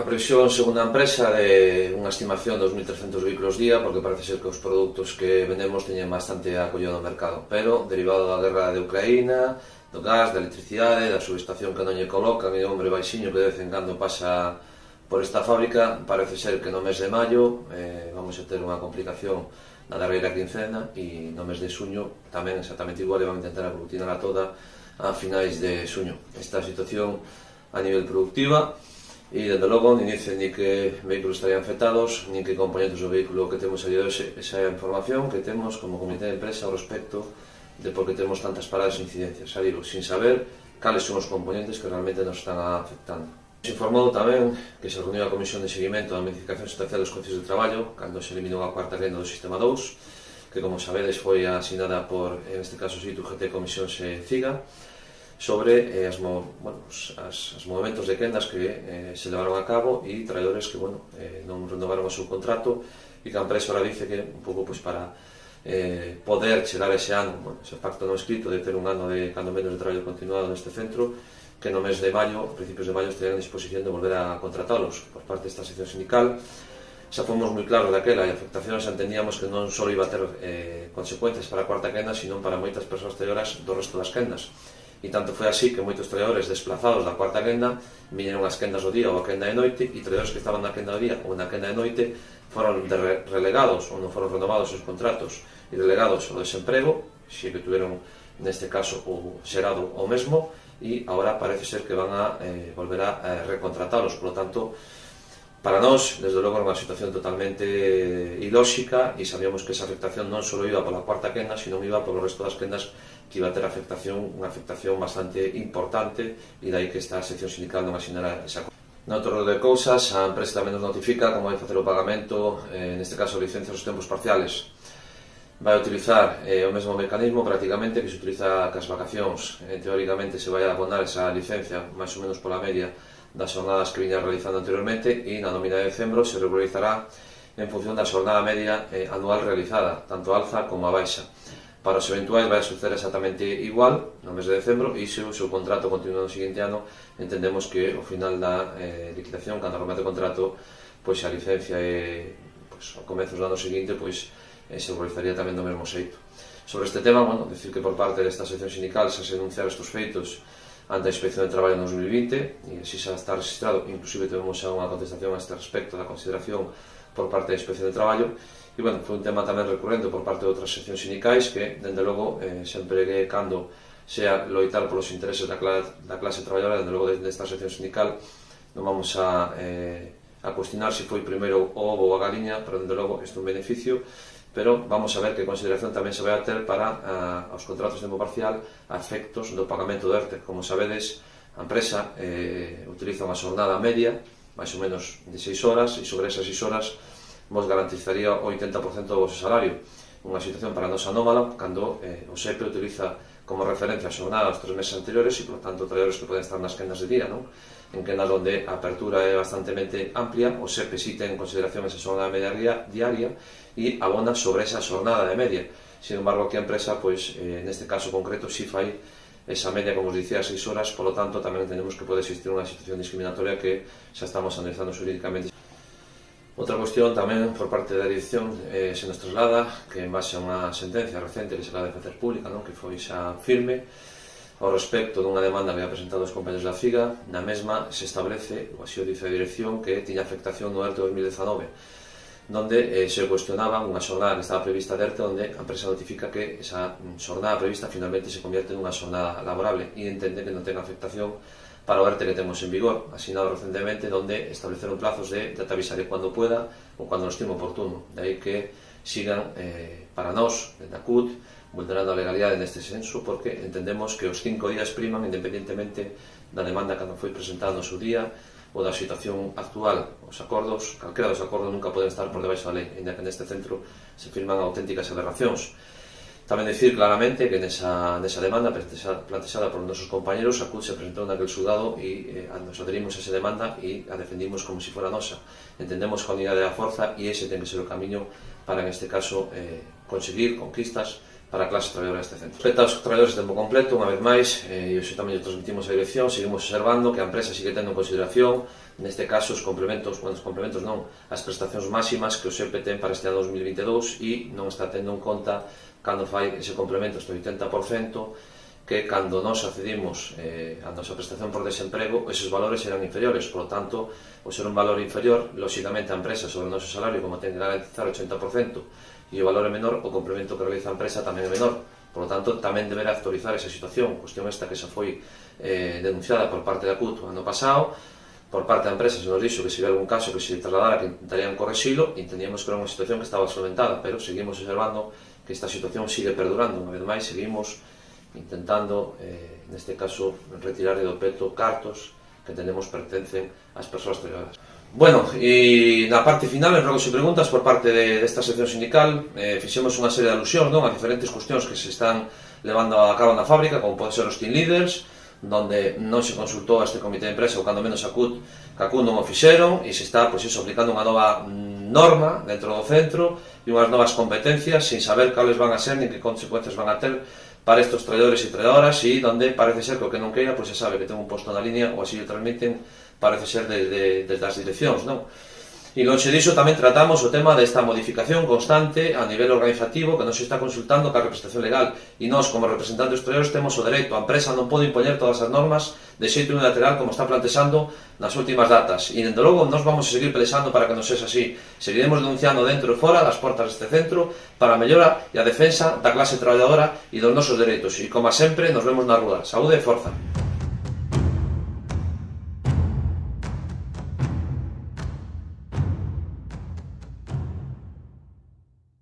A previsión, segundo a empresa, de unha estimación de 2.300 vehículos día, porque parece ser que os produtos que vendemos teñen bastante acollida no mercado, pero derivado da guerra de Ucraína, do gas, da electricidade, da subestación que non lle colocan e o hombre baixiño que de vez en cando pasa por esta fábrica, parece ser que no mes de maio vamos a ter unha complicación na derreira quincena e no mes de xuño tamén exactamente igual e van a intentar aglutinarla toda a finais de xuño. Esta situación a nivel productiva e, dende logo, nin dicen ni que vehículos estarían afectados, nin que componentes do vehículo que temos a día de hoxe. Esa é a información que temos como comité de empresa ao respecto de por que temos tantas paradas e incidencias. Xa digo, sin saber cales son os componentes que realmente nos están afectando. Se informou tamén que se reuniu a Comisión de Seguimento da Modificación Sustancial dos Condicións de Traballo cando se eliminou a cuarta quenda do Sistema 2, que, como sabedes, foi asinada por, en este caso, UGT Comisión e CIGA, sobre os movimentos de quendas que se levaron a cabo e traidores que non renovaron o seu contrato e que a empresa ahora dice que un pouco para poder chegar ese ano, ese pacto non escrito de ter un ano de cando menos de traballo continuado neste centro, que no mes de maio, principios de maio, estarían en disposición de volver a contratalos por parte desta sección sindical. Xa fomos moi claros daquela e a afectación xa entendíamos que non só iba a ter consecuencias para a cuarta quenda, sino para moitas persoas traballoras do resto das quendas. E tanto foi así que moitos traballadores desplazados da cuarta quenda viñeron ás quendas do día ou a quenda de noite, e traballadores que estaban na quenda do día ou na quenda de noite foron relegados ou non foron renovados os contratos e relegados ao desemprego, xe que tuveron neste caso o xerado o mesmo, e agora parece ser que van a volver a recontratalos. Por lo tanto, para nós, desde logo, era unha situación totalmente ilóxica e sabíamos que esa afectación non só iba pola cuarta quenda, sino iba polo resto das quendas, que iba a ter unha afectación bastante importante, e dai que esta sección sindical non asinara esa cosa. Noutro orden de cousas, a empresa tamén nos notifica como vai facer o pagamento, neste caso licencias aos tempos parciales. Vai utilizar o mesmo mecanismo prácticamente que se utiliza cas vacacións. Teóricamente se vai abonar esa licencia máis ou menos pola media das xornadas que viña realizando anteriormente, e na nómina de decembro se regularizará en función da xornada media anual realizada, tanto a alza como a baixa. Para os eventuais vai suceder exactamente igual no mes de decembro, e se o seu contrato continúa no seguinte ano, entendemos que ao final da liquidación, cando remate o contrato, a licencia ao comezos do ano seguinte se realizaría tamén do mesmo xeito. Sobre este tema, decir que por parte desta sección sindical xa se denunciaron estes feitos ante a Inspección de Traballo en 2020, e así xa está registrado. Inclusive tivemos xa unha contestación a este respecto da consideración por parte da Inspección de Traballo. E, foi un tema tamén recurrente por parte de outras seccións sindicais que, dende logo, sempre que cando sea loitar polos intereses da clase traballadora, dende logo, desta sección sindical, non vamos a cuestionar se foi primeiro o ovo ou a galiña, pero, dende logo, isto é un beneficio, pero vamos a ver que consideración tamén se vai a ter para os contratos de tempo parcial a efectos do pagamento do ERTE. Como sabedes, a empresa utiliza unha xornada media, máis ou menos de 6 horas, e sobre esas 6 horas vos garantizaría o 80% do vosso salario. Unha situación para nós anómala, cando o SEPE utiliza como referencia a xornada dos 3 meses anteriores, e, por tanto, traballadores que poden estar nas quendas de día, en quendas onde a apertura é bastantemente amplia, o SEPE sí ten en consideración esa xornada media diaria e abona sobre esa xornada de media. Sin embargo, aquí a empresa, neste caso concreto, sí fai esa media, como os dicía, 6 horas, por lo tanto, tamén entendemos que pode existir unha situación discriminatoria que xa estamos analizando xurídicamente. Outra cuestión tamén por parte da dirección se nos traslada que, en base a unha sentencia recente que se acaba de facer pública, que foi xa firme, ao respecto dunha demanda que ha presentado os compañeros da FIGA, na mesma se establece, ou así o dice a dirección, que tiña afectación no ERTE 2019, donde se cuestionaba unha xornada que estaba prevista de ERTE, onde a empresa notifica que esa xornada prevista finalmente se convierte nunha xornada laborable, e entende que non ten afectación para o ERTE que temos en vigor, asinado recentemente, donde estableceron plazos de te avisaré cuando pueda ou cuando nos estime oportuno. De aí que sigan, para nós, da CUT, vulnerando a legalidade neste senso, porque entendemos que os 5 días priman independentemente da demanda que non foi presentada no seu día ou da situación actual. Os acordos, calquera dos acordos, nunca poden estar por debaixo da lei, ainda que neste centro se firman auténticas aberracións. Tamén dicir claramente que nesa demanda plantexada por nosos compañeros, a CUT se presentou naquel xulgado e nos adherimos a esa demanda e a defendimos como se fora nosa. Entendemos que a unidade da forza, e ese ten que ser o camiño para, en este caso, conseguir conquistas para a clase traballadora deste centro. Respecto aos traballadores de tempo completo, unha vez máis, e hoxe tamén lle transmitimos a dirección, seguimos observando que a empresa sigue tendo en consideración, neste caso, os complementos non, as prestacións máximas que o SEPE ten para este ano 2022 e non está tendo en conta cando fai ese complemento este 80%, que cando nós accedimos a nosa prestación por desemprego, esos valores eran inferiores, por lo tanto, ao ser un valor inferior, lóxicamente a empresa sobre o noso salario, como ten que garantizar o 80%, e o valor é menor, o complemento que realiza a empresa tamén é menor. Por lo tanto, tamén deberá actualizar esa situación, cuestión esta que xa foi denunciada por parte da CUT o ano pasado, por parte da empresa se nos dixo que se había algún caso que se trasladara que intentarían correxilo, e entendíamos que era unha situación que estaba solventada, pero seguimos observando que esta situación sigue perdurando. Unha vez máis, seguimos intentando, neste caso, retirar do peto cartos que tenemos pertencen ás persoas traballadoras. Bueno, e na parte final, en rogos e preguntas por parte desta sección sindical, fixemos unha serie de alusións a diferentes cuestións que se están levando a cabo na fábrica, como pode ser os team leaders, donde non se consultou a este comité de empresa, ou cando menos a CUT non o fixeron, e se está aplicando unha nova norma dentro do centro e unhas novas competencias sin saber cales van a ser nin que consecuencias van a ter para estes traballadores e traballadoras, e donde parece ser que o que non queira, pois xa sabe que ten un posto na línea, ou así o transmiten, parece ser desde as direccións, non? E lonxe diso tamén tratamos o tema desta modificación constante a nivel organizativo que non se está consultando ca representación legal, e nós, como representantes dos traballadores, temos o dereito. A empresa non pode impoñer todas as normas de xeito unilateral como está plantexando nas últimas datas, e dende logo nós vamos a seguir pelexando para que non sexa así. Seguiremos denunciando dentro e fora das portas deste centro para a mellora e a defensa da clase traballadora e dos nosos dereitos, e como sempre nos vemos na rúa. Saúde e forza!